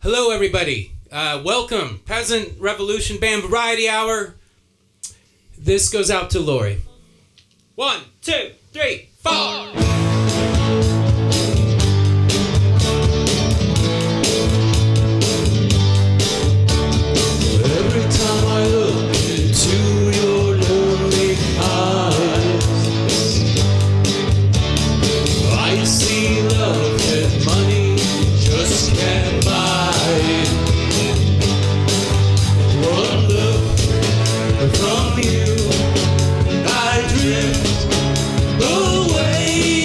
Hello, everybody. Welcome. Peasant Revolution Band Variety Hour. This goes out to Lori. 1, 2, 3, 4. Every time I look into your lonely eyes, I see love that money just can't buy. One look from you, I drift away.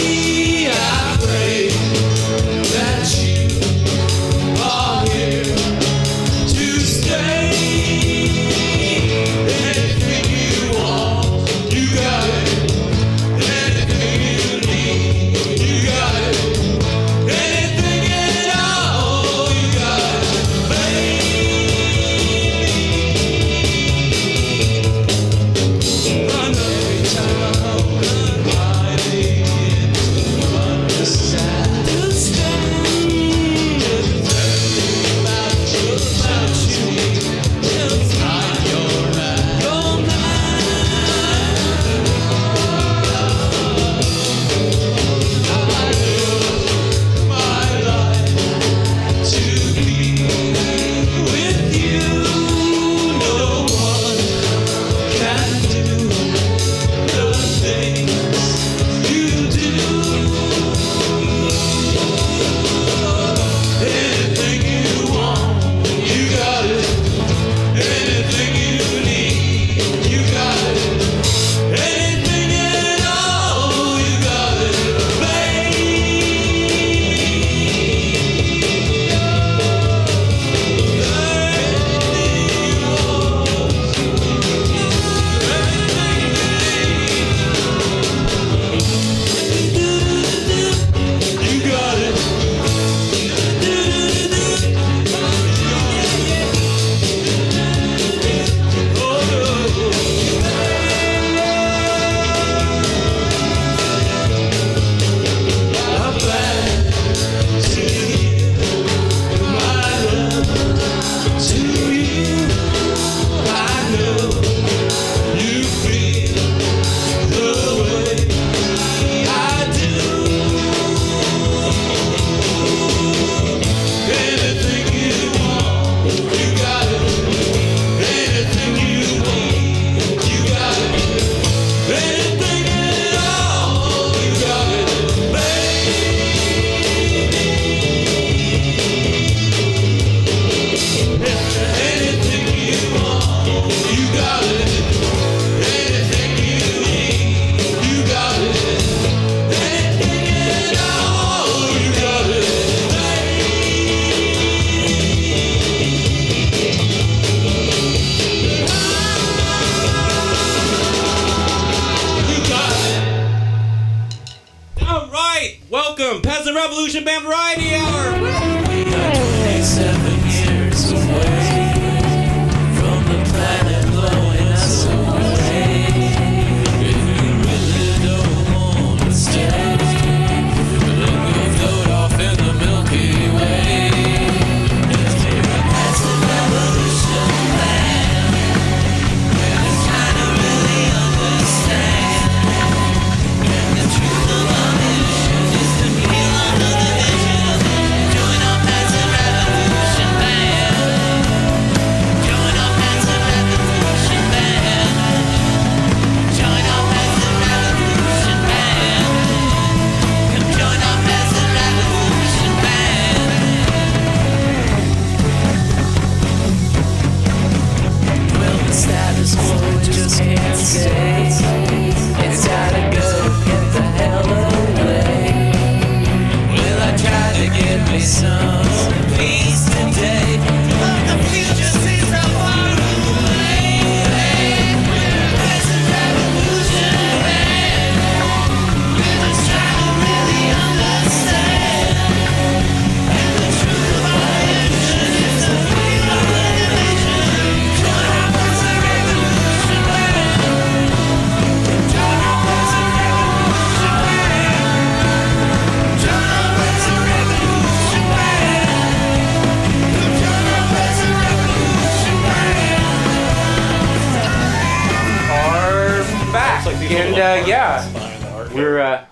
Yeah,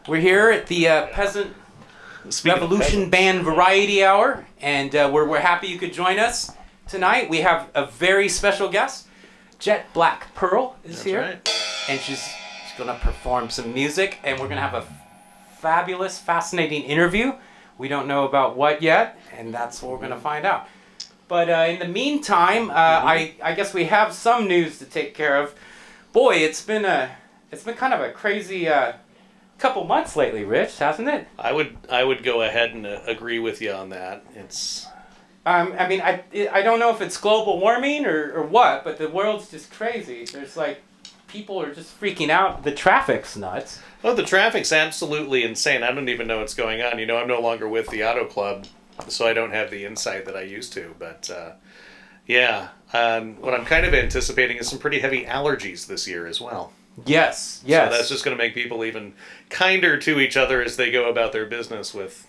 we're here at the Peasant Revolution Band Variety Hour, and we're happy you could join us tonight. We have a very special guest. Jet Black Pearl is here, right. And she's going to perform some music, and we're going to have a fabulous, fascinating interview. We don't know about what yet, and that's what we're going to find out. But in the meantime, I guess we have some news to take care of. Boy, it's been kind of a crazy couple months lately, Rich, hasn't it? I would go ahead and agree with you on that. It's. I mean, I don't know if it's global warming or what, but the world's just crazy. There's like, people are just freaking out. The traffic's nuts. Oh, the traffic's absolutely insane. I don't even know what's going on. You know, I'm no longer with the Auto Club, so I don't have the insight that I used to. But what I'm kind of anticipating is some pretty heavy allergies this year as well. Yes. So that's just going to make people even kinder to each other as they go about their business with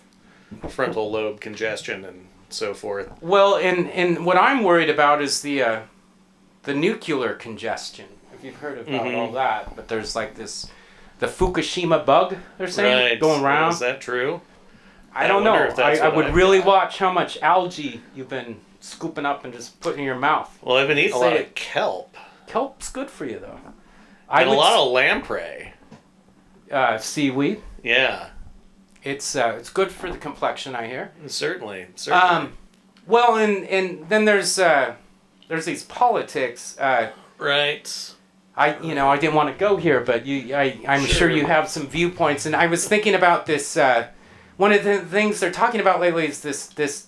frontal lobe congestion and so forth. Well, and what I'm worried about is the nuclear congestion. If you've heard about all that, but there's like the Fukushima bug, they're saying, going around. Is that true? I don't know. I would really watch how much algae you've been scooping up and just putting in your mouth. Well, I've been eating a lot of kelp. Kelp's good for you, though. And a lot of lamprey. Seaweed. Yeah. It's good for the complexion, I hear. Certainly. Well, and then there's these politics. Right. I didn't want to go here, but I'm sure you have some viewpoints, and I was thinking about this. One of the things they're talking about lately is this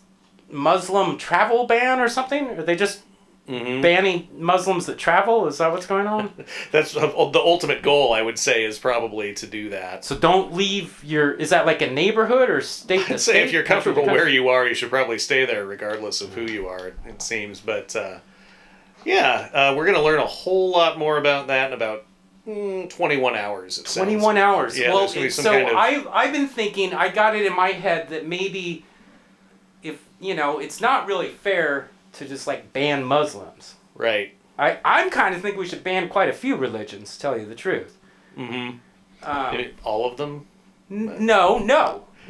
Muslim travel ban or something. Are they just banning Muslims that travel? Is that what's going on? That's the ultimate goal, I would say, is probably to do that. So don't leave is that like a neighborhood or state? I'd say if you're comfortable where you are, you should probably stay there regardless of who you are, it seems. But we're going to learn a whole lot more about that in about 21 hours. 21 hours. Yeah, well, I've been thinking, I got it in my head that maybe if, it's not really fair to just like ban Muslims. Right. I'm kind of think we should ban quite a few religions, to tell you the truth. All of them? No,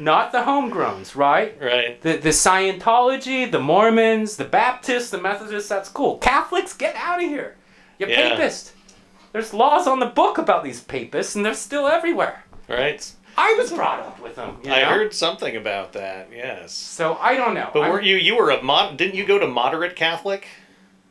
not the homegrowns, right? Right. The Scientology, the Mormons, the Baptists, the Methodists, that's cool. Catholics, get out of here. You papist. There's laws on the book about these papists, and they're still everywhere. Right. I was brought up with them. I heard something about that, yes. So, I don't know. But you were didn't you go to moderate Catholic?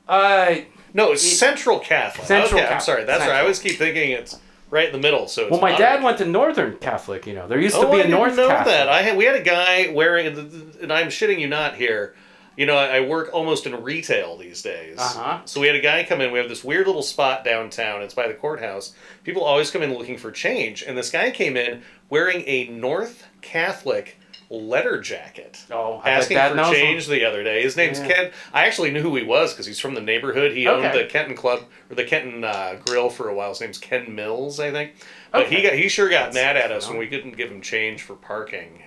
No, it's Central Catholic. Central Catholic. I'm sorry, that's right. I always keep thinking it's right in the middle, so it's my dad went to Northern Catholic, There used to be a North Catholic. I didn't know that. We had a guy wearing, and I'm shitting you not here, I work almost in retail these days. So we had a guy come in. We have this weird little spot downtown. It's by the courthouse. People always come in looking for change. And this guy came in wearing a North Catholic letter jacket. Asking for change the other day. His name's Ken. I actually knew who he was because he's from the neighborhood. He owned the Kenton Club, or the Kenton Grill for a while. His name's Ken Mills, I think. But he sure got mad at us when we couldn't give him change for parking.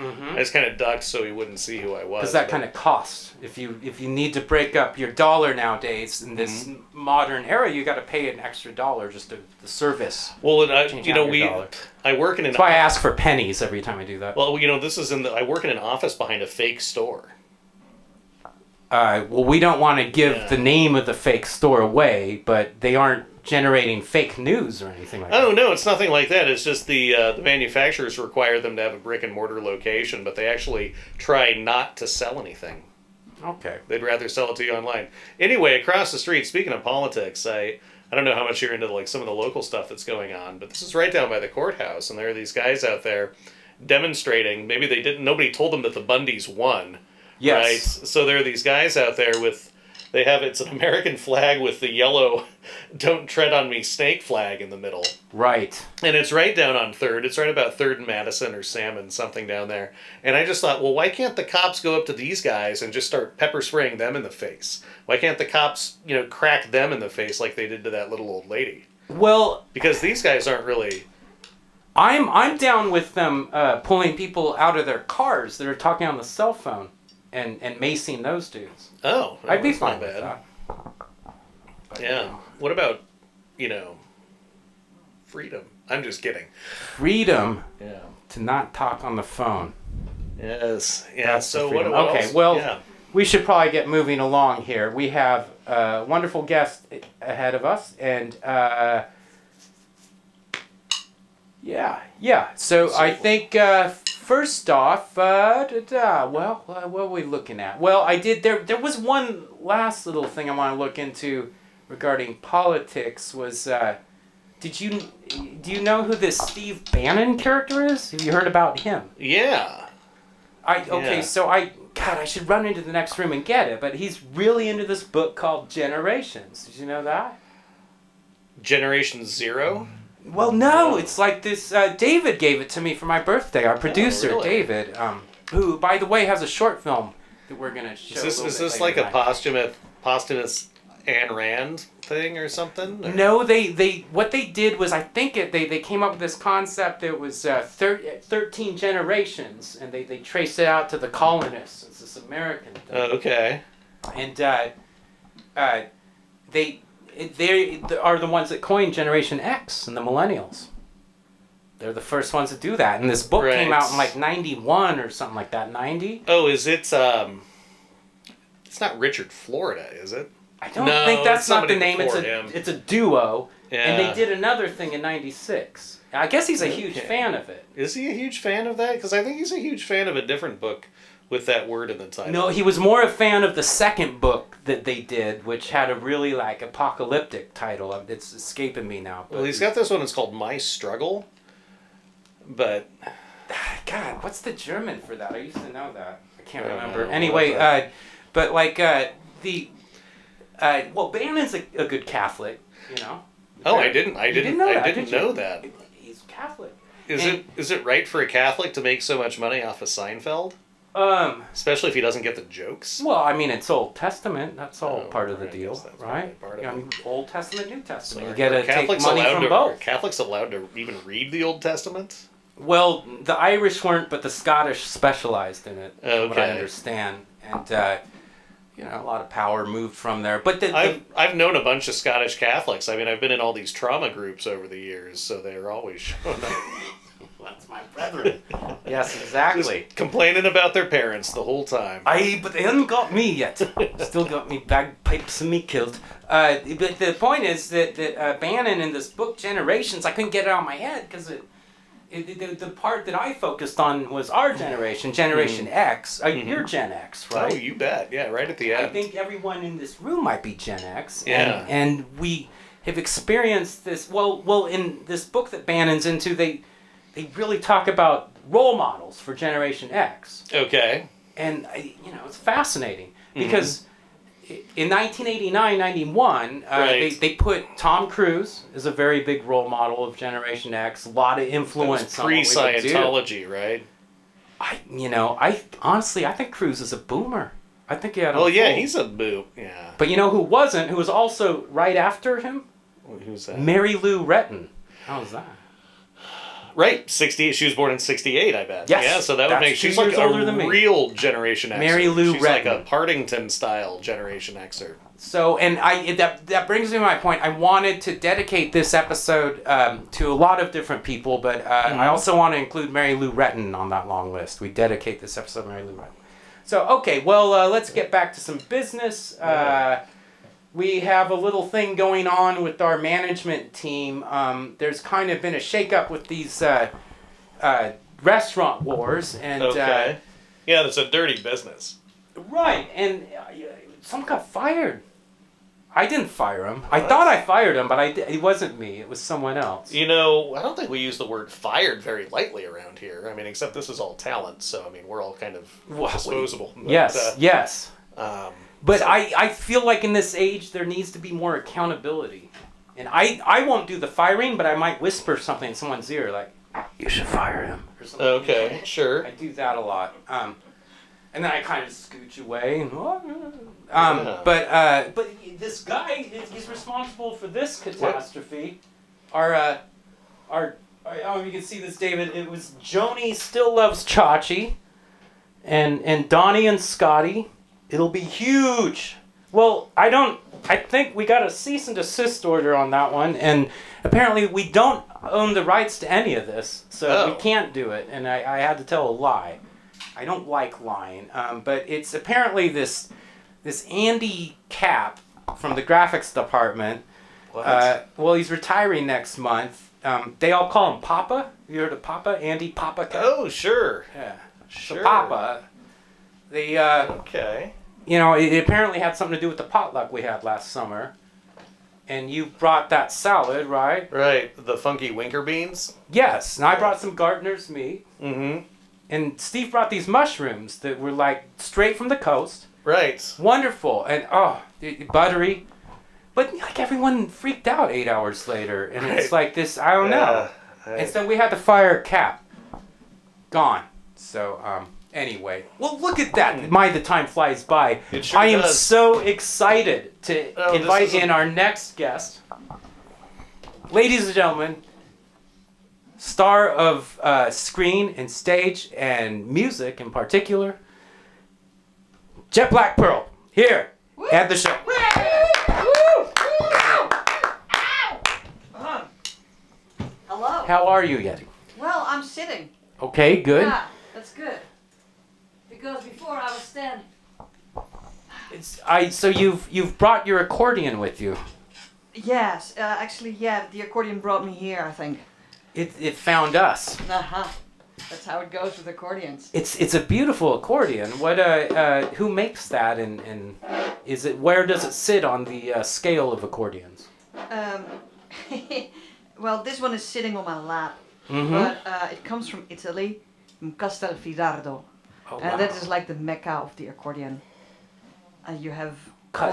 I just kind of ducked so he wouldn't see who I was. Because that kind of costs. If you need to break up your dollar nowadays in this modern era, you got to pay an extra $1 just to the service. Well, I work in an. That's why I ask for pennies every time I do that. Well, this is I work in an office behind a fake store. Well, we don't want to give the name of the fake store away, but they aren't generating fake news or anything like that. Oh, no, it's nothing like that. It's just the manufacturers require them to have a brick and mortar location, but they actually try not to sell anything. Okay. They'd rather sell it to you online. Anyway, across the street, speaking of politics, I don't know how much you're into some of the local stuff that's going on, but this is right down by the courthouse, and there are these guys out there demonstrating. Maybe nobody told them that the Bundys won. Yes. Right? So there are these guys out there it's an American flag with the yellow "Don't Tread on Me" snake flag in the middle. Right. And it's right down on 3rd. It's right about 3rd and Madison or Salmon, something down there. And I just thought, well, why can't the cops go up to these guys and just start pepper spraying them in the face? Why can't the cops, crack them in the face like they did to that little old lady? Well, because these guys aren't really. I'm down with them pulling people out of their cars that are talking on the cell phone. And macing those dudes. Oh, I'd be fine with that. Yeah. What about, freedom. I'm just kidding. Freedom Yeah. to not talk on the phone. Yes. Yeah. That's So the what freedom. else? Okay, well, Yeah. we should probably get moving along here. We have a wonderful guest ahead of us, and yeah. So I think first off, what are we looking at? Well, I did. There was one last little thing I want to look into regarding politics. Was do you know who this Steve Bannon character is? Have you heard about him? Yeah. So I should run into the next room and get it, but he's really into this book called Generations. Did you know that? Generation Zero? Well, no, it's like this, David gave it to me for my birthday, our producer, really? David, who, by the way, has a short film that we're going to show. Is this like a posthumous Ayn Rand thing or something? Or? No, what they did was, I think they came up with this concept. It was 13 generations, and they traced it out to the colonists. It's this American thing. Oh, okay. And they are the ones that coined Generation X and the Millennials. They're the first ones to do that. And this book came out in like 91 or something like that. 90? Oh, it's not Richard Florida, is it? I don't think that's not the name. Him. It's a duo. Yeah. And they did another thing in 96. I guess he's a huge fan of it. Is he a huge fan of that? Because I think he's a huge fan of a different book with that word in the title. No, he was more a fan of the second book that they did, which had a really like apocalyptic title. It's escaping me now. Well, he's got this one. It's called My Struggle. But God, what's the German for that? I used to know that. I can't I don't remember. know. Anyway, but like Bannon's a good Catholic, you know. Oh, I didn't know did that. He's Catholic. Is it right for a Catholic to make so much money off of Seinfeld? Especially if he doesn't get the jokes. Well, I mean, it's Old Testament. That's all part of the I deal, guess that's right? part of I mean, Old Testament, New Testament. So you get to take money from Are both. Catholics allowed to even read the Old Testament? Well, the Irish weren't, but the Scottish specialized in it. Okay. What I understand, and a lot of power moved from there. But I've known a bunch of Scottish Catholics. I mean, I've been in all these trauma groups over the years, so they're always showing up. That's my brethren. Yes, exactly. Just complaining about their parents the whole time. But they haven't got me yet. Still got me bagpipes and me killed. But the point is that Bannon in this book Generations, I couldn't get it out of my head because the part that I focused on was our generation, Generation X. You're Gen X, right? Oh, you bet. Yeah, right at the end. I think everyone in this room might be Gen X. Yeah. And we have experienced this. Well, in this book that Bannon's into, they really talk about role models for Generation X. Okay. And, it's fascinating because in 1989-91, they put Tom Cruise as a very big role model of Generation X. A lot of influence on what we would do. Pre-Scientology, right? I honestly think Cruise is a boomer. I think he had a he's a boo. Yeah. But you know who wasn't? Who was also right after him? Who's that? Mary Lou Retton. How's that? Right, 68. She was born in 68, I bet. Yes. Yeah, so that would make she's like older than me. Real Generation Xer. Mary Lou She's Retton. like a Partington style Generation Xer. So, and that brings me to my point. I wanted to dedicate this episode to a lot of different people, but I also want to include Mary Lou Retton on that long list. We dedicate this episode to Mary Lou Retton. So, okay, well, let's get back to some business. We have a little thing going on with our management team. There's kind of been a shakeup with these restaurant wars, and yeah, that's a dirty business. Right, and someone got fired. I didn't fire him. I thought I fired him, but it wasn't me. It was someone else. I don't think we use the word fired very lightly around here. I mean, except this is all talent, so I mean, we're all kind of disposable. But, yes. But I feel like in this age, there needs to be more accountability. And I won't do the firing, but I might whisper something in someone's ear, like, you should fire him. Or something. Okay, sure. I do that a lot. And then I kind of scooch away. And, but this guy, he's responsible for this catastrophe. Our you can see this, David. It was Joni Still Loves Chachi, and Donnie and Scotty. It'll be huge. Well, I don't I think we got a cease and desist order on that one, and apparently we don't own the rights to any of this, so we can't do it. And I had to tell a lie. I don't like lying, but it's apparently this Andy Cap from the graphics department. What? Well, he's retiring next month. They all call him Papa. You heard of Papa? Andy Papa Cap? Oh, sure. Yeah. Sure. So Papa. The Okay. you know, it apparently had something to do with the potluck we had last summer. And you brought that salad, right? Right. The funky winker beans. Yes. And I brought some gardener's meat. Mm-hmm. And Steve brought these mushrooms that were like straight from the coast. Right. Wonderful. And buttery. But like everyone freaked out 8 hours later. And it's like this, I don't know. And so we had to fire Cap. Gone. So, anyway, well, look at that. The time flies by. It sure I am does. so excited to invite in our next guest. Ladies and gentlemen, star of screen and stage and music in particular, Jet Black Pearl, here at the show. Hello. How are you, Yeti? Well, I'm sitting. Okay, good. Yeah, that's good. Because before I was standing. So you've brought your accordion with you. Yes, actually, yeah, the accordion brought me here, I think. It found us. Uh-huh. That's how it goes with accordions. It's a beautiful accordion. What who makes that, and is it, where does it sit on the scale of accordions? Well, this one is sitting on my lap. Mm-hmm. But it comes from Italy, from Castelfidardo. Oh, And wow. that is like the mecca of the accordion. You have...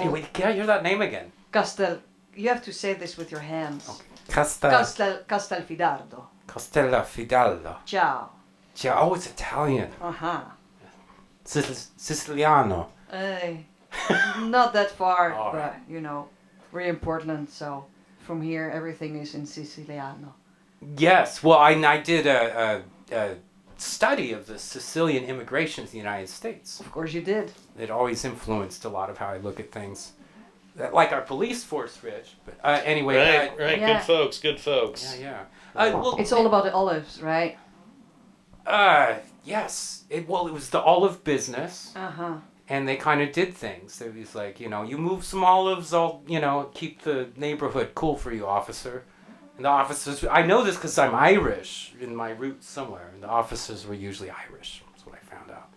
Wait, can I hear that name again? You have to say this with your hands. Okay. Castelfidardo. Castellafidaldo. Ciao. Oh, it's Italian. Uh-huh. Siciliano. Not that far, All but, right. you know, we're in Portland, so from here everything is in Siciliano. Yes. Well, I did a study of the Sicilian immigration to the United States. Of course you did. It always influenced a lot of how I look at things. Like our police force, Rich. But anyway. Right. Yeah. Good folks. Yeah. Well, It's all about the olives, right? Yes. It was the olive business, Uh-huh. and they kind of did things. It was like, you move some olives, I'll, keep the neighborhood cool for you, officer. And the officers, I know this because I'm Irish in my roots somewhere, and the officers were usually Irish. That's what I found out.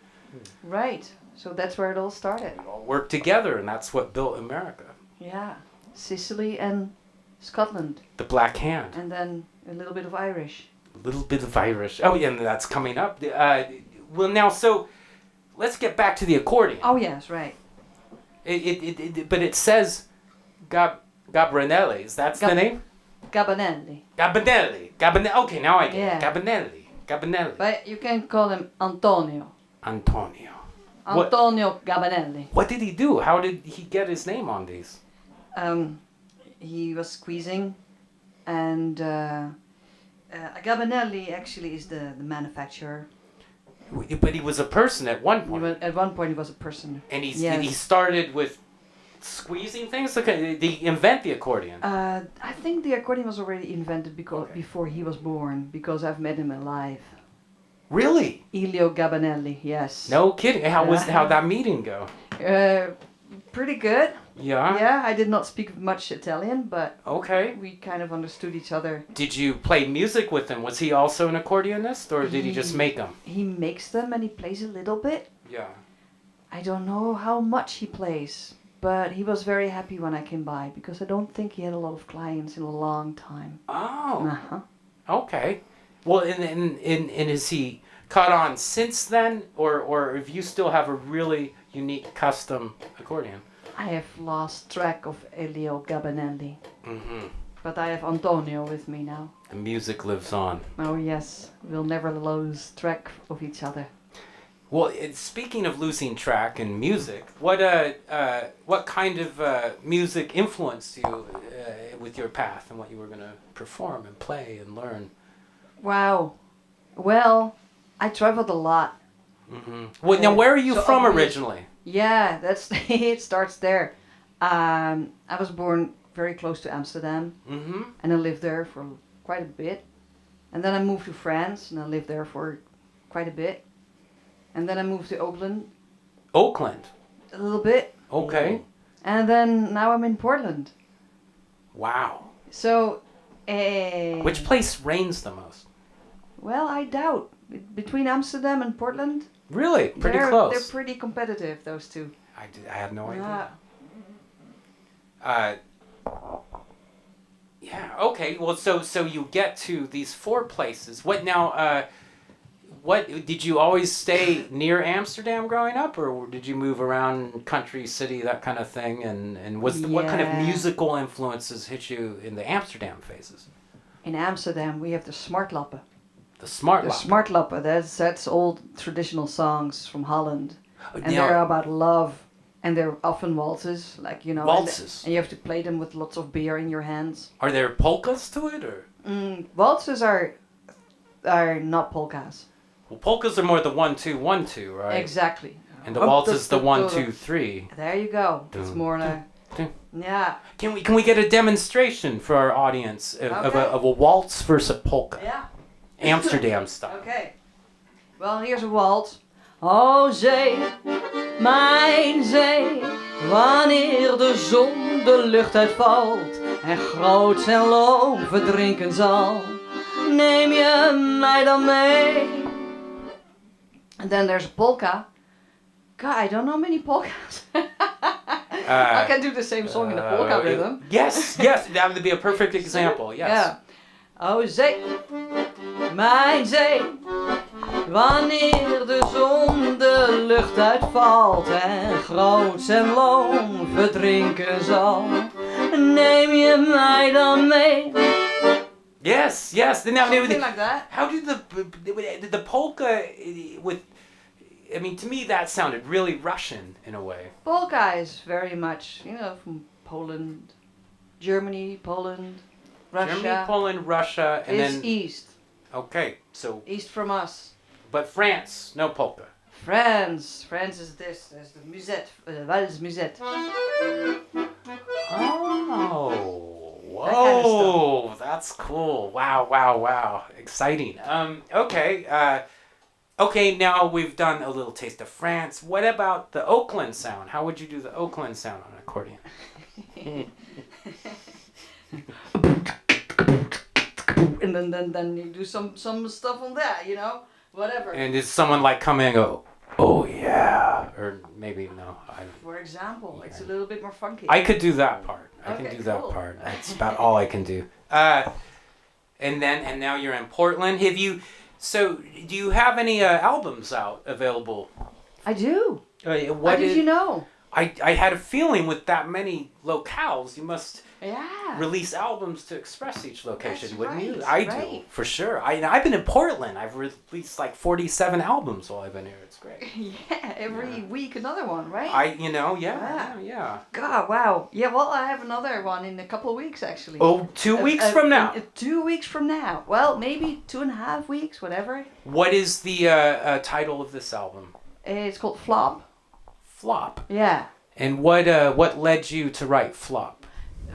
Right. So that's where it all started. We all worked together, and that's what built America. Yeah. Sicily and Scotland. The Black Hand. And then a little bit of Irish. A little bit of Irish. Oh, yeah, and that's coming up. Well, now, so let's get back to the accordion. Oh, yes, right. But it says Gabrinelli. Is that the name? Gabanelli. Gabinelli. Okay, now I get Yeah. it. Gabinelli. But you can call him Antonio. Antonio. Antonio Gabanelli. What did he do? How did he get his name on these? He was squeezing, and Gabanelli actually is the manufacturer. But he was a person at one point. At one point, he was a person. And Yes. he started with squeezing things? Okay, did he invent the accordion? I think the accordion was already invented before he was born, because I've met him alive. Really? Elio Gabanelli, yes. No kidding. How'd that meeting go? Pretty good. Yeah? Yeah, I did not speak much Italian, but Okay. we kind of understood each other. Did you play music with him? Was he also an accordionist, or did he just make them? He makes them and he plays a little bit. Yeah. I don't know how much he plays, but he was very happy when I came by, because I don't think he had a lot of clients in a long time. Oh. Uh-huh. Okay. Well, and is he caught on since then, or if you still have a really unique custom accordion? I have lost track of Elio Gabanelli, Mm-hmm. but I have Antonio with me now. The music lives on. Oh yes, we'll never lose track of each other. Well, speaking of losing track in music, what kind of music influenced you with your path and what you were going to perform and play and learn? Wow. Well, I traveled a lot. Mm-hmm. Well, now, where are you So from obvious- originally? Yeah, that's it starts there. I was born very close to Amsterdam, and I lived there for quite a bit. And then I moved to France, and I lived there for quite a bit. And then I moved to Oakland. Oakland? A little bit. Okay. And then now I'm in Portland. Wow. So... Which place rains the most? Well, I doubt. Between Amsterdam and Portland... Really? Pretty close. They're pretty competitive, those two. I had no idea. Yeah, okay. Well, so you get to these 4 places. What now, what, did you always stay near Amsterdam growing up, or did you move around country, city, that kind of thing? And what kind of musical influences hit you in the Amsterdam phases? In Amsterdam, we have the Smartlappen. The Smartlappen? The Smartlappen, that's old traditional songs from Holland. And they're about love. And they're often waltzes, like, you know. Waltzes? And you have to play them with lots of beer in your hands. Are there polkas to it, or? Waltzes are not polkas. Well, polkas are more the 1-2-1-2, right? Exactly. And the waltz is the 1-2-3. There you go. It's more like, yeah. Can we get a demonstration for our audience of a waltz versus a polka? Yeah. Amsterdam style. Okay. Well, here's a waltz. O zee, mijn zee, wanneer de zon de lucht uitvalt en groot en loon verdrinken zal, neem je mij dan mee. And then there's a polka. God, I don't know many polkas. I can do the same song in a polka rhythm. Yes, that would be a perfect example, yes. Yeah. O zee, mijn zee, wanneer de zon de lucht uitvalt en groot en loon verdrinken zal, neem je mij dan mee. Yes. Now, Something like that. How did the polka with? I mean, to me that sounded really Russian in a way. Polka is very much, from Poland, Germany, Poland, Russia. Germany, Poland, Russia, and is then east. Okay, so. East from us. But France, no polka. France is this. There's the musette, Vals musette. Oh, whoa, that kind of that's cool. Wow. Exciting. Okay, now we've done a little taste of France. What about the Oakland sound? How would you do the Oakland sound on an accordion? And then you do some stuff on that, whatever. And is someone like come in and go, oh yeah, or maybe no? For example, it's a little bit more funky. I could do that part. I Okay, can do cool. that part. That's about all I can do. And now you're in Portland. So do you have any albums out available? I do. How What did you know? I had a feeling with that many locales, you must release albums to express each location, That's wouldn't you? right, I do, right. for sure. I've been in Portland. I've released like 47 albums while I've been here. It's great. Yeah, every week another one, right? Yeah. God, wow. Yeah, well, I have another one in a couple of weeks, actually. Oh, 2 weeks from now. 2 weeks from now. Well, maybe 2.5 weeks, whatever. What is the title of this album? It's called Flop. Flop. Yeah. And what led you to write Flop?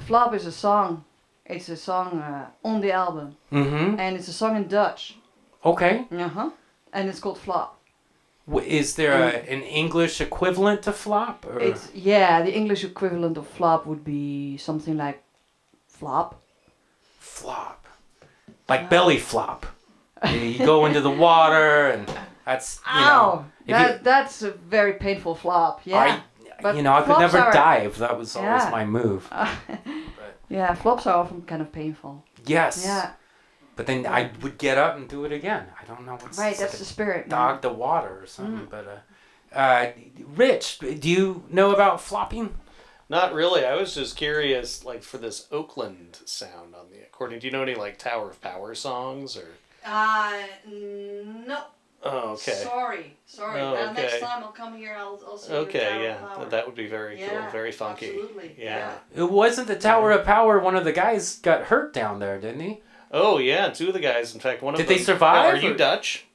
Flop is a song. It's a song on the album. Mm-hmm. And it's a song in Dutch. Okay. Uh-huh. And it's called Flop. Is there an English equivalent to Flop? Or? The English equivalent of Flop would be something like Flop. Flop. Like belly flop. You go into the water and that's, that's a very painful flop. Yeah. I could never dive. That was always my move. Yeah, flops are often kind of painful. Yes. Yeah. But then I would get up and do it again. I don't know what's right. That's the spirit. Dog the water or something. But Rich, do you know about flopping? Not really. I was just curious, like for this Oakland sound on the accordion. Do you know any like Tower of Power songs or? No. Oh, okay. Sorry. Oh, Well, next okay. time I'll come here. I'll see Okay, the Tower of Power. that would be very cool, very funky. Absolutely. Yeah. It wasn't the Tower of Power. One of the guys got hurt down there, didn't he? Oh yeah, 2 of the guys. In fact, one of them. Did they survive, Now, are you or- Dutch?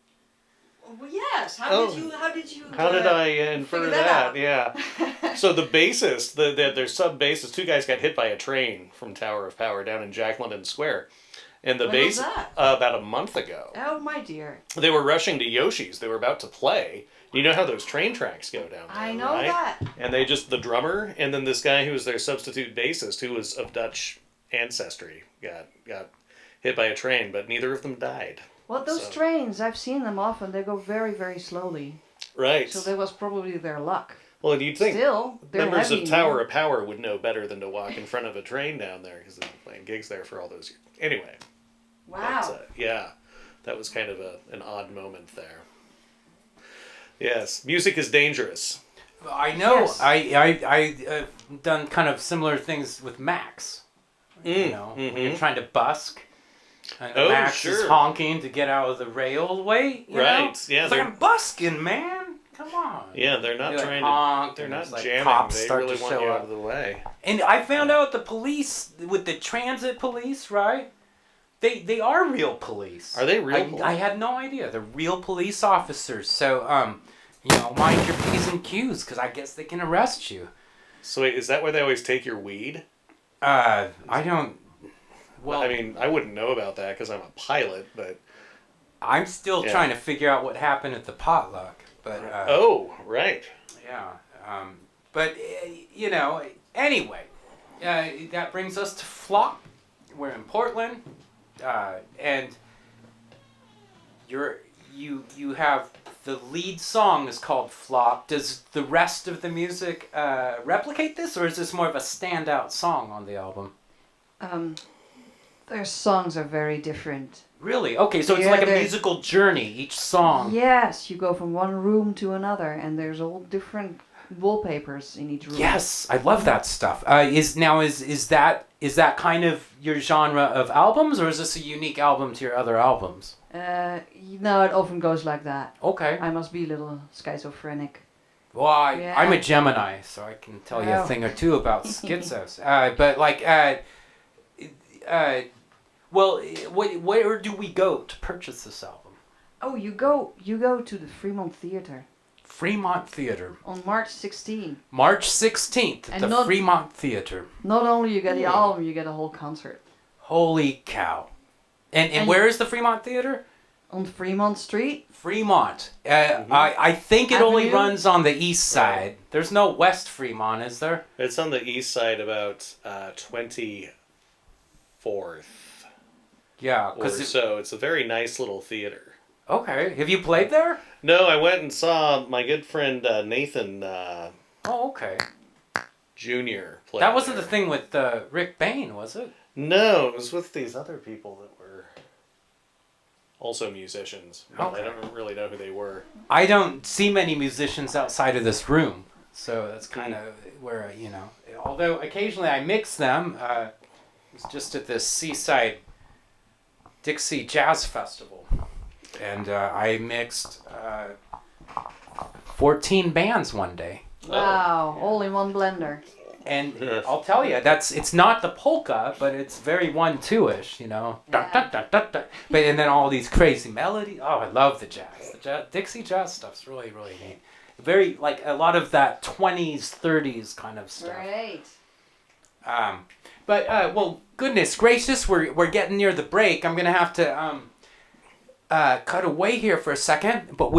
Well, yes. How did you? How did I infer figure that out? Yeah. So the bassist, their sub-bassist, two guys got hit by a train from Tower of Power down in Jack London Square. And the When bass was that? about a month ago. Oh, my dear. They were rushing to Yoshi's. They were about to play. You know how those train tracks go down there, I know right? that. And they just, the drummer, and then this guy who was their substitute bassist, who was of Dutch ancestry, got hit by a train, but neither of them died. Well, those trains, I've seen them often. They go very, very slowly. Right. So that was probably their luck. Well, and you'd think Still, they're members heavy, of Tower of Power would know better than to walk in front of a train down there because they've been playing gigs there for all those years. Anyway. Wow. But, yeah, that was kind of an odd moment there. Yes, music is dangerous. I know. Yes. I done kind of similar things with Max. You know, when you're trying to busk. And Max is honking to get out of the railway. You know? Yeah, it's like, I'm busking, man. Come on. Yeah, they're not trying honk, to. They're not like jamming. cops They start really to want show you up. out of the way. And I found out the police, with the transit police, right? They are real police. Are they real police? I had no idea. They're real police officers. So, you know, mind your P's and Q's, because I guess they can arrest you. So wait, is that why they always take your weed? I don't... Well, I mean, I wouldn't know about that because I'm a pilot, but... I'm still trying to figure out what happened at the potluck. But oh, right. Yeah. But, you know, anyway, that brings us to Flop. We're in Portland. And you have the lead song is called Flop. Does the rest of the music replicate this, or is this more of a standout song on the album? Their songs are very different. Really? Okay, so it's like a musical journey, each song. Yes, you go from one room to another, and there's all different wallpapers in each room. Yes, I love that stuff. Is that kind of your genre of albums, or is this a unique album to your other albums? No, it often goes like that. Okay. I must be a little schizophrenic. Well, I'm a Gemini, so I can tell you a thing or two about schizos. But like, well, where do we go to purchase this album? Oh, you go to the Fremont Theater. Fremont Theater. On March 16th. March 16th at the Fremont Theater. Not only you get the album, you get a whole concert. Holy cow. And where is the Fremont Theater? On Fremont Street. Fremont. I think it only runs on the east side. Right. There's no West Fremont, is there? It's on the east side about 24th. Yeah. So it's a very nice little theater. Okay. Have you played there? No, I went and saw my good friend Nathan okay. Jr. play That wasn't there. the thing with Rick Bain, was it? No, it was with these other people that were also musicians. But I don't really know who they were. I don't see many musicians outside of this room. So that's kind of where, you know, although occasionally I mix them, it's just at this Seaside Dixie Jazz Festival. And I mixed 14 bands one day. Wow, all in one blender. And I'll tell you, it's not the polka, but it's very 1-2-ish, you know. Yeah. Dun, dun, dun, dun, dun. But and then all these crazy melodies. Oh, I love the jazz. Dixie jazz stuff's really, really neat. Very, like, a lot of that 20s, 30s kind of stuff. Great. Well, goodness gracious, we're getting near the break. I'm gonna have to cut away here for a second, but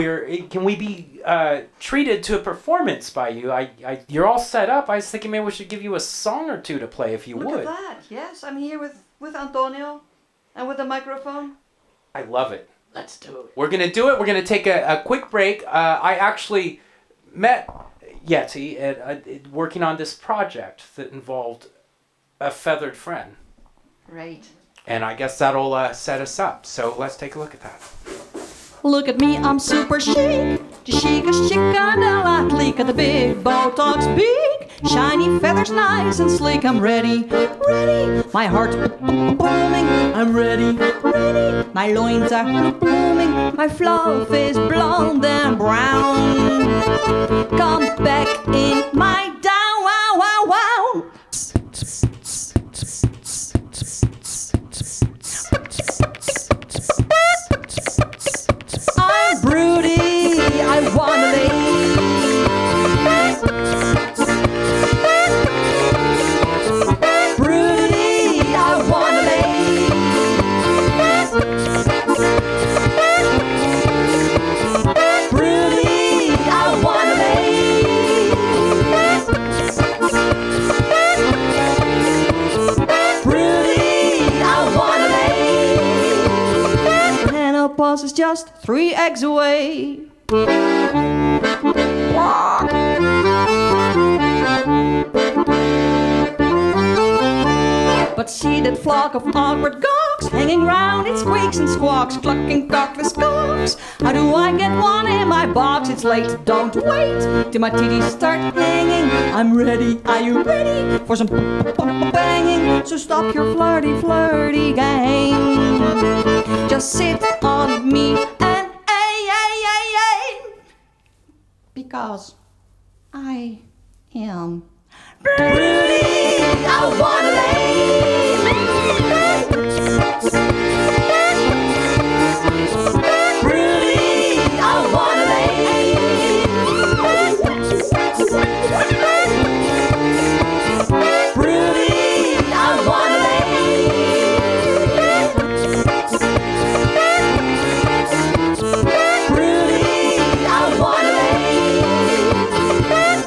can we be treated to a performance by you? You're all set up. I was thinking maybe we should give you a song or two to play if you would. Look at that. Yes, I'm here with Antonio and with the microphone. I love it. Let's do it. We're gonna do it. We're gonna take a quick break. I actually met Yeti at working on this project that involved a feathered friend. Right. And I guess that'll set us up. So let's take a look at that. Look at me, I'm super chic. The chicest chick on the lot. Look at the big Botox beak. Shiny feathers, nice and sleek. I'm ready, ready. My heart's booming. I'm ready, ready. My loins are blooming. My fluff is blonde and brown. Come back in my down, wow, wow, wow. I'm Broody, I wanna leave. is just 3 eggs away. But see that flock of awkward gawks hanging round, it squeaks and squawks, clucking cockless cocks. How do I get one in my box? It's late, don't wait till my titties start hanging. I'm ready, are you ready for some banging? So stop your flirty game. Just sit on me and because I am Broody. I wanna Broody, I wanna Broody, I wanna Broody, I wanna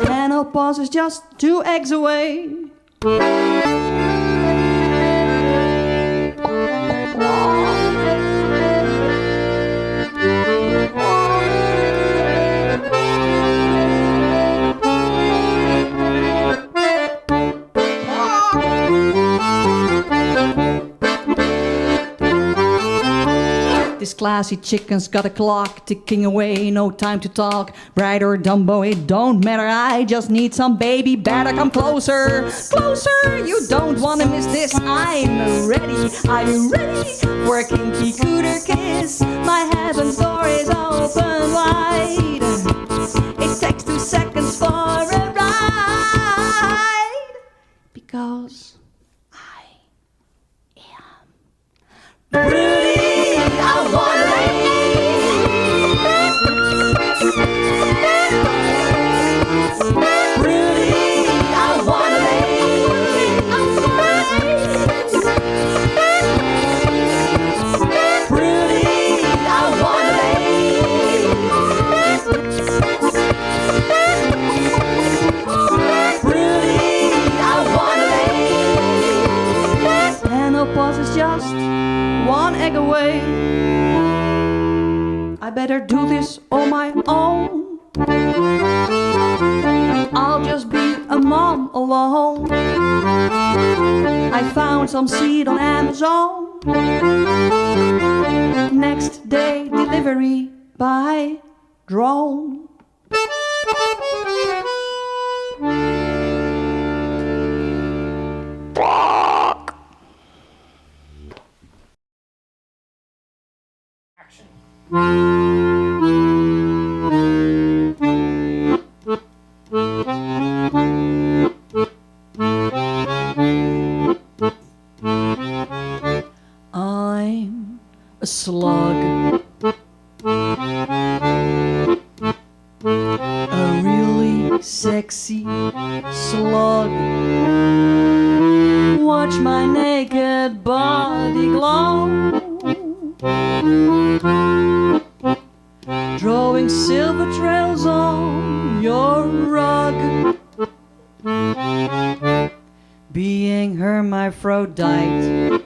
Menopause is just 2 eggs away. This classy chicken's got a clock ticking away, no time to talk. Bright or Dumbo, it don't matter, I just need some baby, better come closer. Closer, you don't wanna miss this, I'm ready. Are you ready for a kinky cooter kiss? My heaven's door is open wide. It takes 2 seconds for a ride. Because I am Broody. I wanna Broody, I wanna Broody, I wanna Broody, I wanna Menopause is just 1 egg away. I better do this on my own. I'll just be a mom alone. I found some seed on Amazon. Next day delivery by drone. I'm a slug, a really sexy slug. Watch my naked body glow, drawing silver trails on your rug. Being hermaphrodite,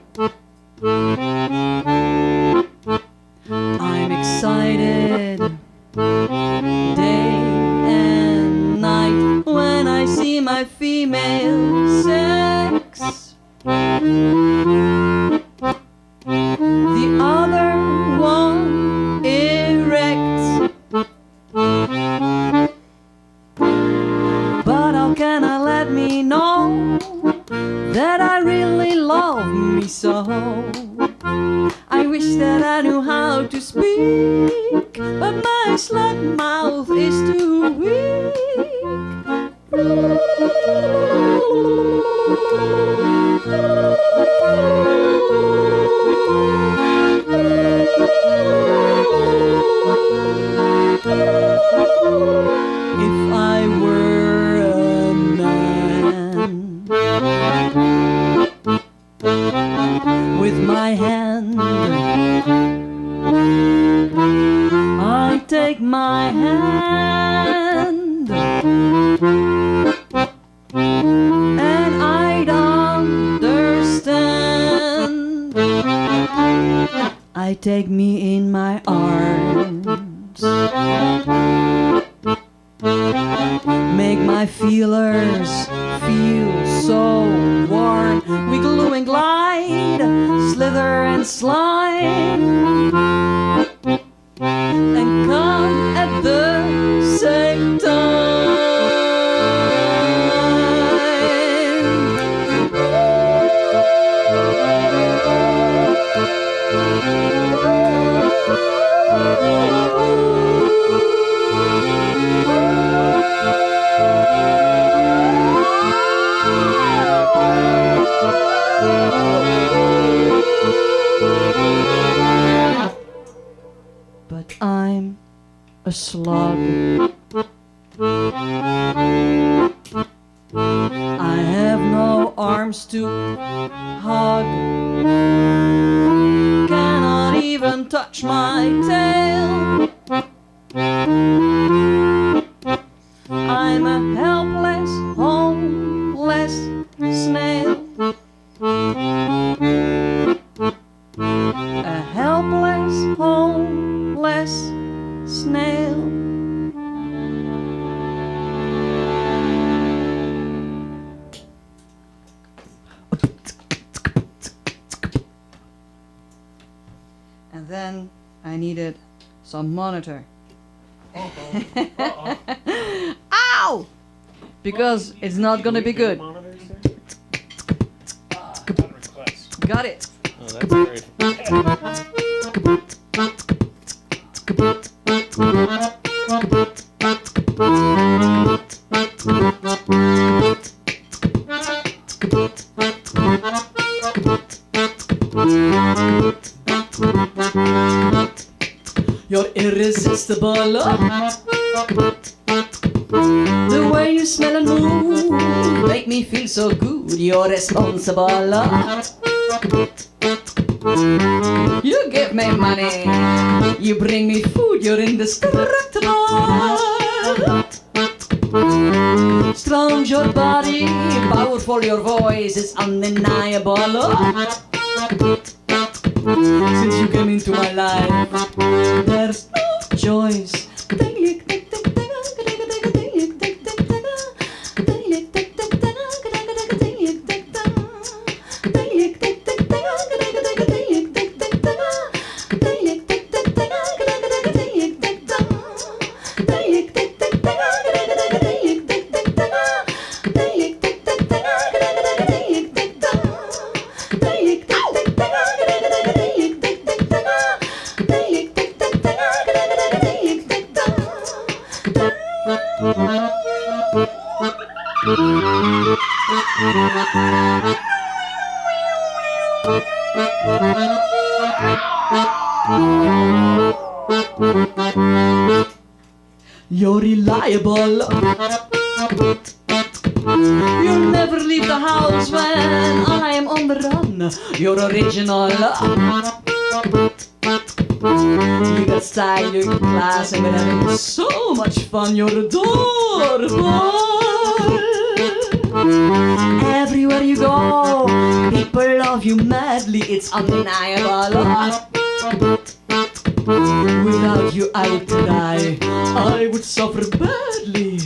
I'm excited day and night when I see my female sex. The other one erect. But how can I let me know that I really love me so? I wish that I knew how to speak, but my slut mouth is too weak. If I were a man, with my hand I take my hand and I'd understand. I take me in my arms my feelers feel so warm. We glue and glide, slither and slide, and come at the same time. But I'm a slug. I have no arms to hug, cannot even touch my tail. I'm a helpless, homeless snail. A helpless, homeless snail. And then I needed some monitor. Ow! Because it's not gonna be good. Got it. Oh, that's great. You're irresistible. The way you smell and move make me feel so good. You're responsible. You give me money, you bring me food, you're indestructible. Strong your body, powerful your voice, it's undeniable. Since you came into my life, there's no choice. You're reliable. You never leave the house when I am on the run. You're original. You got style, you got class, and we're having so much fun. You're adorable. Everywhere you go, people love you madly. It's undeniable. Without you I would die, I would suffer badly.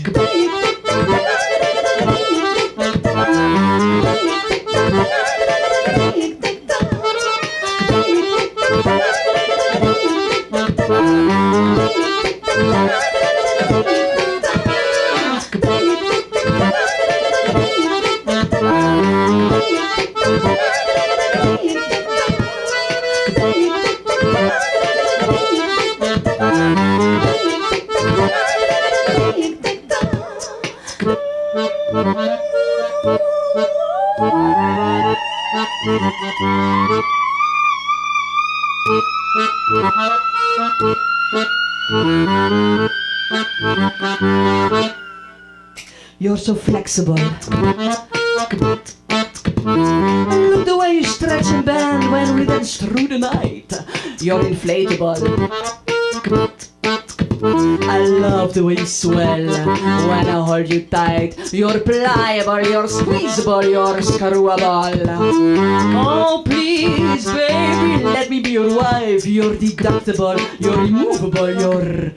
You're so flexible. Look the way you stretch and bend when we dance through the night. You're inflatable. I love the way you swell when I hold you tight. You're pliable, you're squeezable, you're screwable. Oh please, baby, let me be your wife. You're deductible, you're removable, you're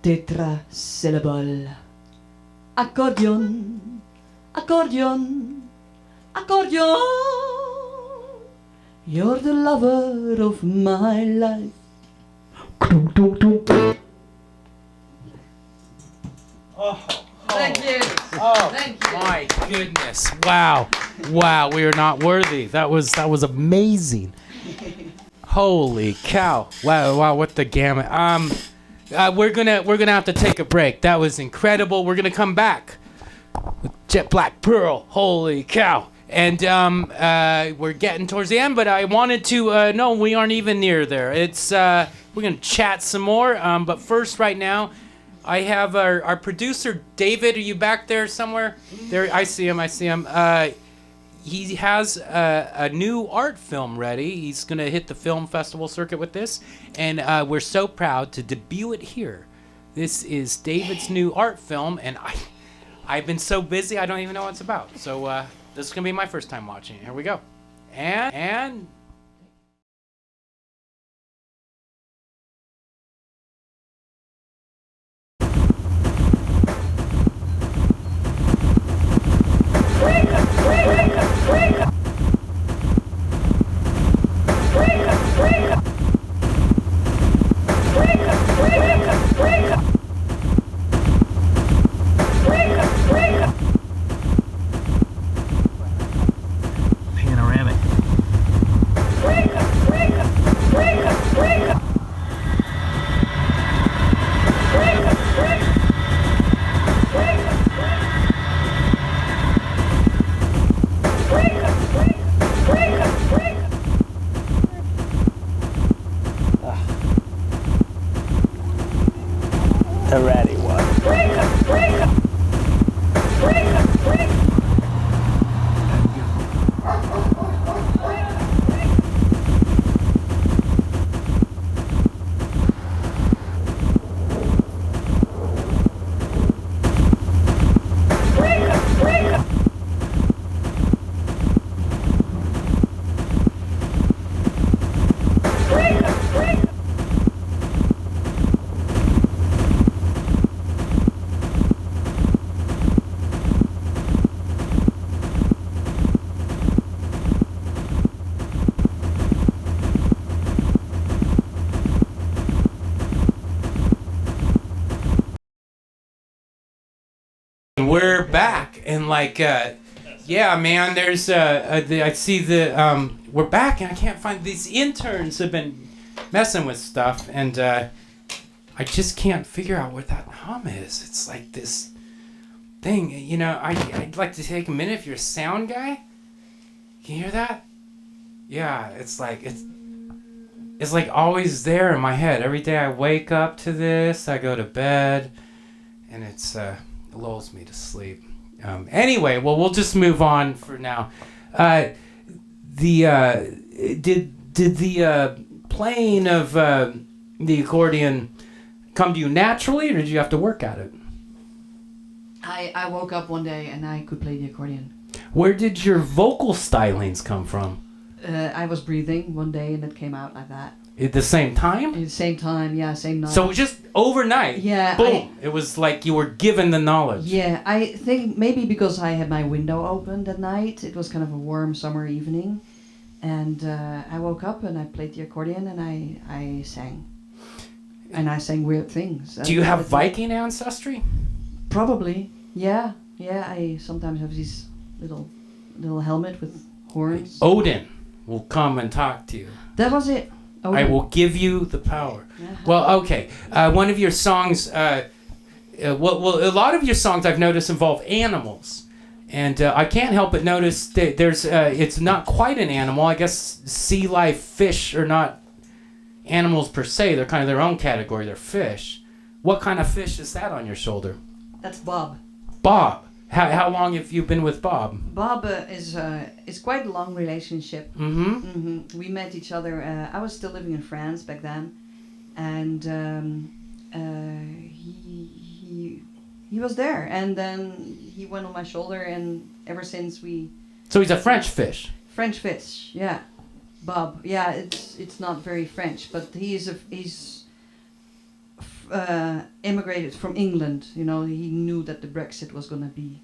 tetrasyllable. Accordion, accordion, accordion. You're the lover of my life. Thank you. Oh, Thank you. my goodness. Wow. Wow, we are not worthy. That was amazing. Holy cow. Wow, what the gamut. We're gonna have to take a break. That was incredible. We're gonna come back with Jet Black Pearl. Holy cow. And we're getting towards the end, but I wanted to no, we aren't even near there. It's we're gonna chat some more. But first, right now, I have our producer David. Are you back there somewhere? There, I see him. He has a new art film ready. He's gonna hit the film festival circuit with this, and we're so proud to debut it here. This is David's new art film, and I've been so busy I don't even know what it's about. So this is gonna be my first time watching it. Here we go. And panoramic. The ready one. we're back, and yeah, man. There's I see the we're back, and I can't find these interns have been messing with stuff, and I just can't figure out what that hum is. It's like this thing, you know. I'd like to take a minute if you're a sound guy. Can you hear that? Yeah, it's like always there in my head. Every day I wake up to this, I go to bed, and it lulls me to sleep. Anyway, well, we'll just move on for now. Did the playing of the accordion come to you naturally, or did you have to work at it? I woke up one day and I could play the accordion. Where did your vocal stylings come from? I was breathing one day and it came out like that. At the same time? At the same time, yeah, same night. So just overnight, yeah, boom, it was like you were given the knowledge. Yeah, I think maybe because I had my window open that night. It was kind of a warm summer evening. And I woke up and I played the accordion and I sang. And I sang weird things. Do you have Viking ancestry? Probably, yeah. Yeah, I sometimes have these little helmet with horns. Odin will come and talk to you. That was it. Odin. I will give you the power. Yeah. Well, okay. One of your songs, well, a lot of your songs I've noticed involve animals. And I can't help but notice that there's, it's not quite an animal. I guess sea life fish are not animals per se. They're kind of their own category. They're fish. What kind of fish is that on your shoulder? That's Bob. Bob. How long have you been with Bob? Bob is quite a long relationship. Mm-hmm. Mm-hmm. We met each other. I was still living in France back then, and he was there. And then he went on my shoulder, and ever since we. So he's a French fish. French fish, yeah. Bob, yeah. It's not very French, but he's immigrated from England. You know, he knew that the Brexit was gonna be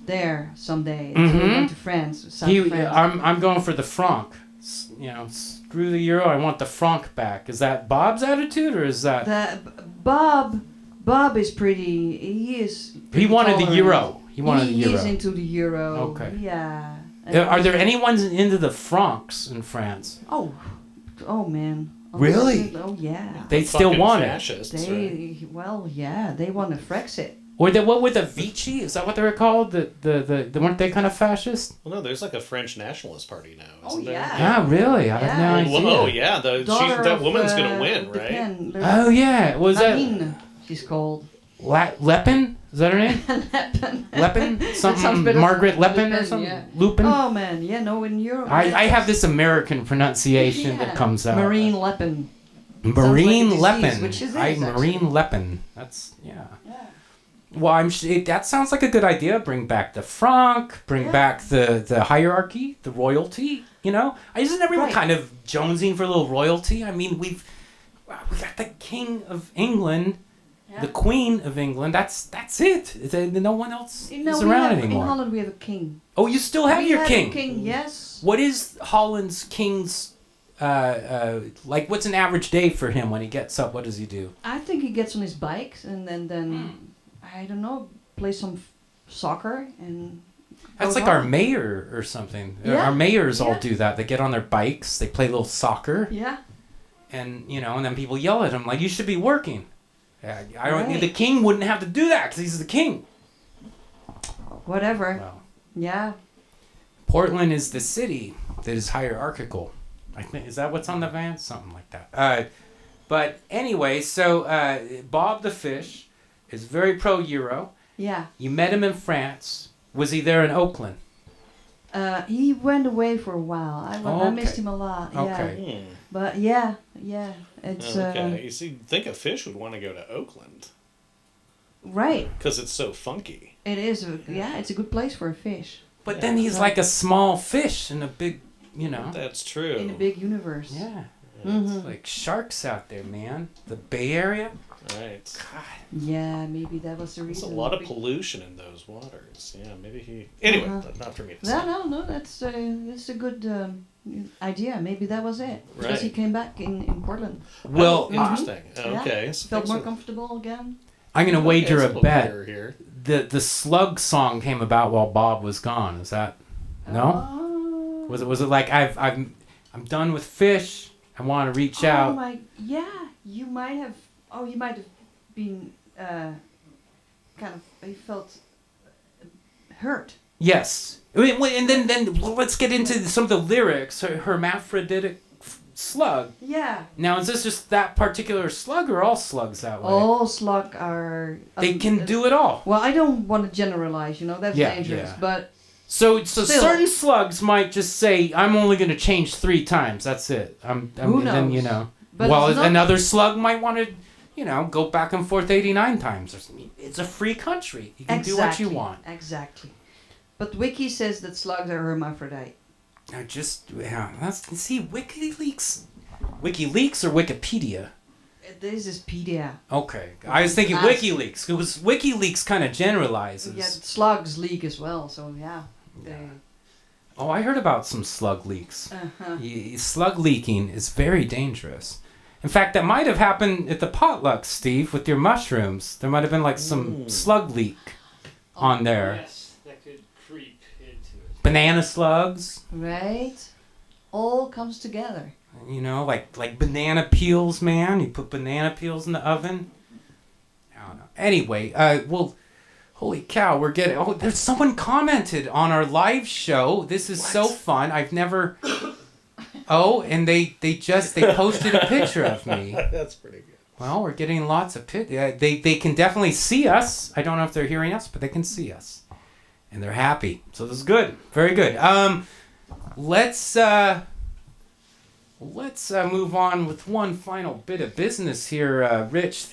there someday. So he went to France. France. I'm going for the franc. You know, screw the euro. I want the franc back. Is that Bob's attitude, or is that Bob is pretty. He wanted tolerant. the euro. He wanted the euro. He's into the euro. Okay. Yeah. Are there anyone into the francs in France? Oh man. Really? Oh yeah. They still want it. Fascists, right? They want a Frexit. What with the Vichy? Is that what they were called? The weren't they kind of fascist? Well, no, there's like a French nationalist party now, isn't there? yeah. Yeah, really? I had no idea. Well, oh yeah, that woman's gonna win, right? Oh yeah, was Nadine, she's called. Lepin? Is that her name? Lepin? Something Margaret Lepin or something? Yeah. Lupin? Oh man, yeah, no, in Europe. I have this American pronunciation that comes out. Marine Lepin. Marine Sounds like a disease, Lepin. which is Marine Lepin. That's yeah. Well, that sounds like a good idea. Bring back the franc. Bring back the hierarchy, the royalty. You know, isn't everyone kind of jonesing for a little royalty? I mean, we've got the King of England, the Queen of England. That's it. No one else is around anymore. In Holland, we have a king. Oh, you still have your king. A king, yes. What is Holland's king's? Like, what's an average day for him when he gets up? What does he do? I think he gets on his bike and then I don't know, play some soccer and. That's like our mayor or something. Yeah. Our mayors all do that. They get on their bikes, they play a little soccer. Yeah. And and then people yell at him like, "You should be working." I don't. The king wouldn't have to do that because he's the king. Whatever. Well, yeah. Portland is the city that is hierarchical. I think is that what's on the van? Something like that. But anyway, so Bob the Fish is very pro-Euro. Yeah. You met him in France. Was he there in Oakland? He went away for a while. I missed him a lot. Okay. Yeah. But yeah. It's okay. You see, think a fish would want to go to Oakland. Right. Because it's so funky. It is. It's a good place for a fish. But then he's like a small fish in a big, That's true. In a big universe. Yeah. It's like sharks out there, man. The Bay Area. Right. God. Yeah, maybe that was the reason. There's a lot of pollution in those waters. Yeah, maybe he. Anyway, not for me to say. No. That's a good idea. Maybe that was it because Right. he came back in Portland. Well, interesting. Okay. Yeah. So Felt more comfortable again. I'm gonna wager a bet. Here. The Slug song came about while Bob was gone. Is that no? Was it like I'm done with fish. I want to reach out. You might have. Oh, you might have been kind of. You felt hurt. Yes. And then let's get into some of the lyrics. Hermaphroditic slug. Yeah. Now, is this just that particular slug or all slugs that way? All slug are. They can do it all. Well, I don't want to generalize. That's dangerous. Yeah. But. So still. Certain slugs might just say, "I'm only going to change 3 times. That's it." Who knows? Then, But while it's not- another slug might want to, go back and forth 89 times. It's a free country. You can do what you want. Exactly. But Wiki says that slugs are hermaphrodite. Now see WikiLeaks or Wikipedia. This is Pedia. Okay, I was thinking WikiLeaks because WikiLeaks kind of generalizes. Yeah, slugs leak as well. So yeah. Oh, I heard about some slug leaks. Slug leaking is very dangerous. In fact, that might have happened at the potluck, Steve, with your mushrooms. There might have been like some slug leak on there. Yes, that could creep into it. Banana slugs. Right. All comes together. Like banana peels, man. You put banana peels in the oven. I don't know. Anyway, holy cow, we're getting... Oh, there's someone commented on our live show. This is so fun. I've never... Oh, and they posted a picture of me. That's pretty good. Well, we're getting lots of they can definitely see us. I don't know if they're hearing us, but they can see us. And they're happy. So this is good. Very good. Let's move on with one final bit of business here, Rich.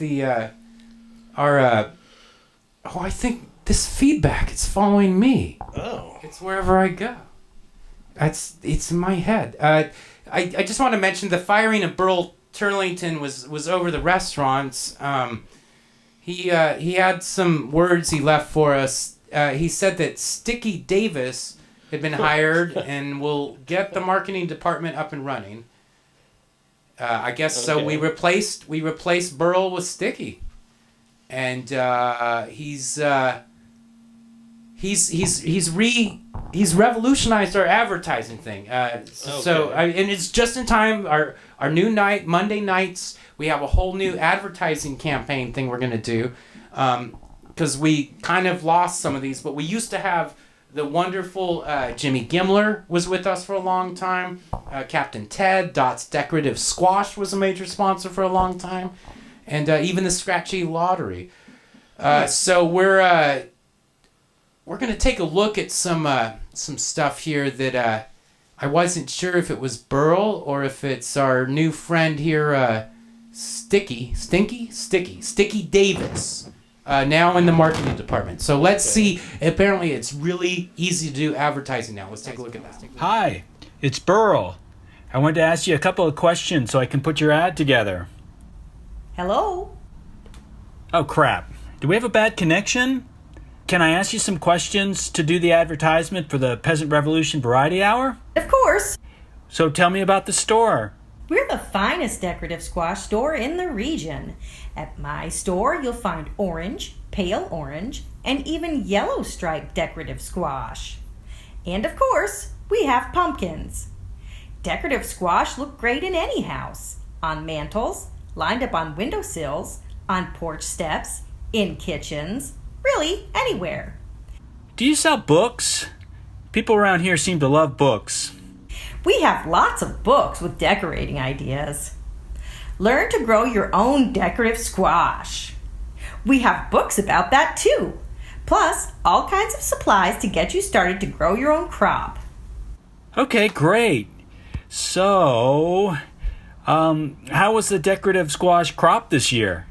I think this feedback is following me. Oh. It's wherever I go. It's in my head. I just want to mention the firing of Burl Turlington was over the restaurants. He had some words he left for us. He said that Sticky Davis had been hired and will get the marketing department up and running. I guess so. We replaced Burl with Sticky, and he's revolutionized our advertising thing. So and it's just in time. Our new night, Monday nights, we have a whole new advertising campaign thing we're gonna do, because we kind of lost some of these, but we used to have. The wonderful Jimmy Gimler was with us for a long time. Captain Ted, Dot's Decorative Squash was a major sponsor for a long time. And even the Scratchy Lottery. So we're going to take a look at some stuff here that I wasn't sure if it was Burl or if it's our new friend here, Sticky Davis. Now in the marketing department. So let's see. Apparently, it's really easy to do advertising now. Let's take a look at that. Hi, it's Burl. I wanted to ask you a couple of questions so I can put your ad together. Hello? Oh, crap. Do we have a bad connection? Can I ask you some questions to do the advertisement for the Peasant Revolution Variety Hour? Of course. So tell me about the store. We're the finest decorative squash store in the region. At my store, you'll find orange, pale orange, and even yellow striped decorative squash. And of course, we have pumpkins. Decorative squash look great in any house, on mantels, lined up on windowsills, on porch steps, in kitchens, really anywhere. Do you sell books? People around here seem to love books. We have lots of books with decorating ideas. Learn to grow your own decorative squash. We have books about that too. Plus, all kinds of supplies to get you started to grow your own crop. Okay, great. So, how was the decorative squash crop this year?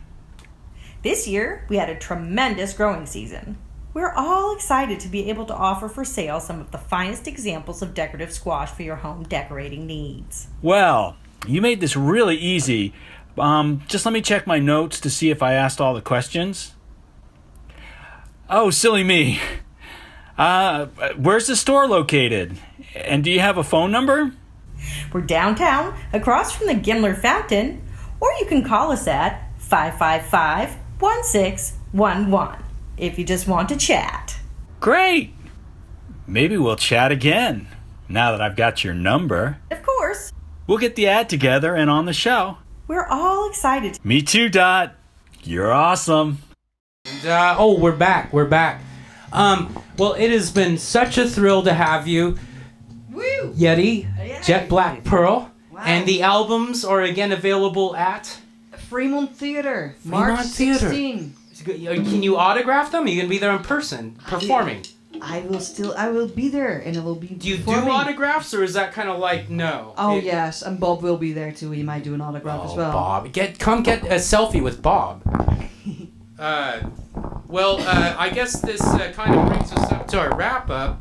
This year, we had a tremendous growing season. We're all excited to be able to offer for sale some of the finest examples of decorative squash for your home decorating needs. Well, you made this really easy. Just let me check my notes to see if I asked all the questions. Oh, silly me. Where's the store located? And do you have a phone number? We're downtown, across from the Gimler Fountain, or you can call us at 555-1611 if you just want to chat. Great! Maybe we'll chat again, now that I've got your number. Of course. We'll get the ad together and on the show. We're all excited. Me too, Dot. You're awesome. And, we're back. Well, it has been such a thrill to have you. Woo! Yeti, Yay. Jet Black Pearl, Wow. and the albums are again available at Fremont Theater, Fremont March Theater. 16. Can you autograph them? Are you gonna be there in person performing? I will be there, and I will be Do you performing. do autographs, or is that kind of like no? Oh, yes, and Bob will be there too. He might do an autograph as well. Bob, come get a selfie with Bob. I guess this kind of brings us up to our wrap up.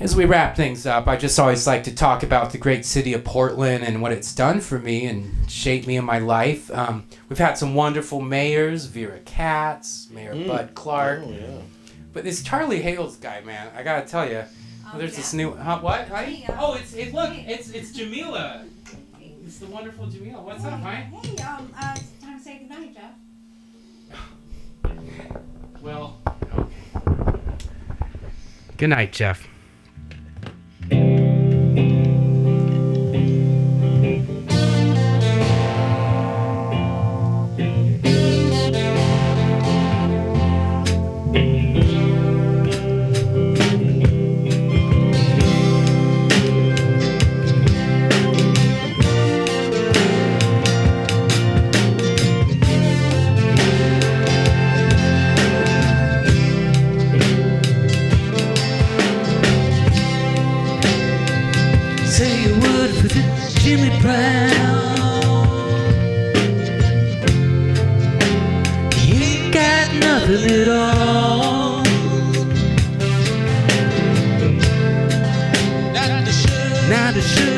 As we wrap things up, I just always like to talk about the great city of Portland and what it's done for me and shaped me in my life. We've had some wonderful mayors, Vera Katz, Mayor Bud Clark. Oh, yeah. But this Charlie Hales guy, man, I gotta tell you, there's this new... what? Hi? Oh, it's Jamila. It's the wonderful Jamila. What's up, hi? Hey, it's time to say goodnight, Jeff. Well, okay. Good night, Jeff. Not the sugar.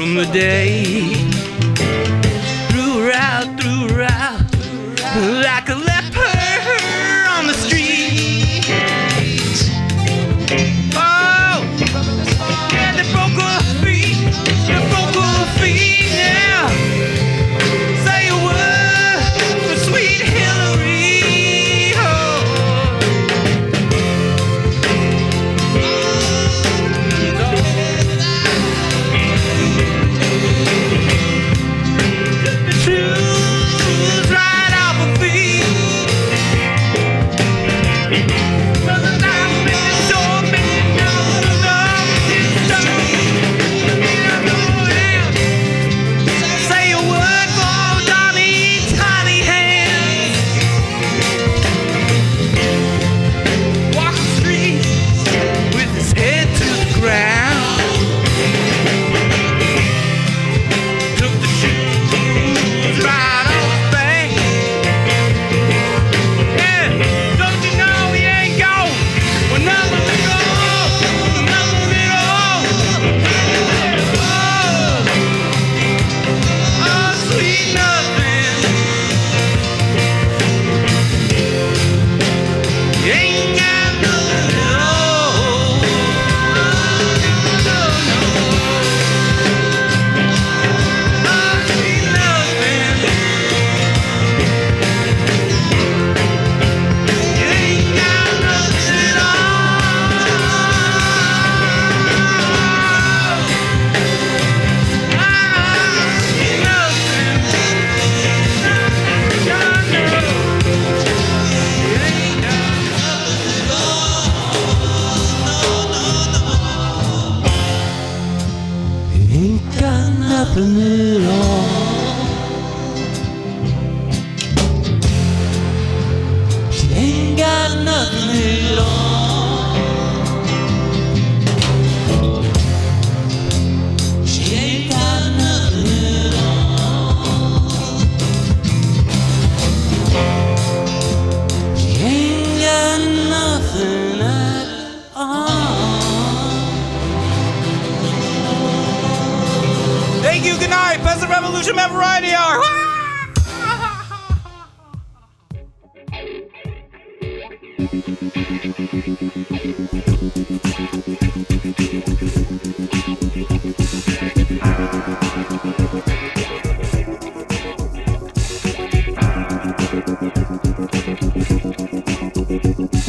from the day. Threw her out, like a leper on the street. Oh, yeah, they broke her feet, yeah. Say a word for sweet Hillary. Oh. The shoes right off her feet. From the time in the door, bending down the say a word for Donnie, tiny hands. Walk the streets with his head to the ground. Took the shoes right off his back. Yeah, don't you know he ain't gone with nothing at all, nothing at all. Oh, sweet nothing. You ain't got nothing at all. No, no. Oh, sweet nothing. You ain't got nothing at all. Sweet nothing. No, no. You ain't got nothing at all. You ain't got nothing at all. She ain't got nothing at all. She ain't got nothing at all. She ain't got nothing at all. Thank you, good night. Peasant Revolution Man Variety Hour. Thank you.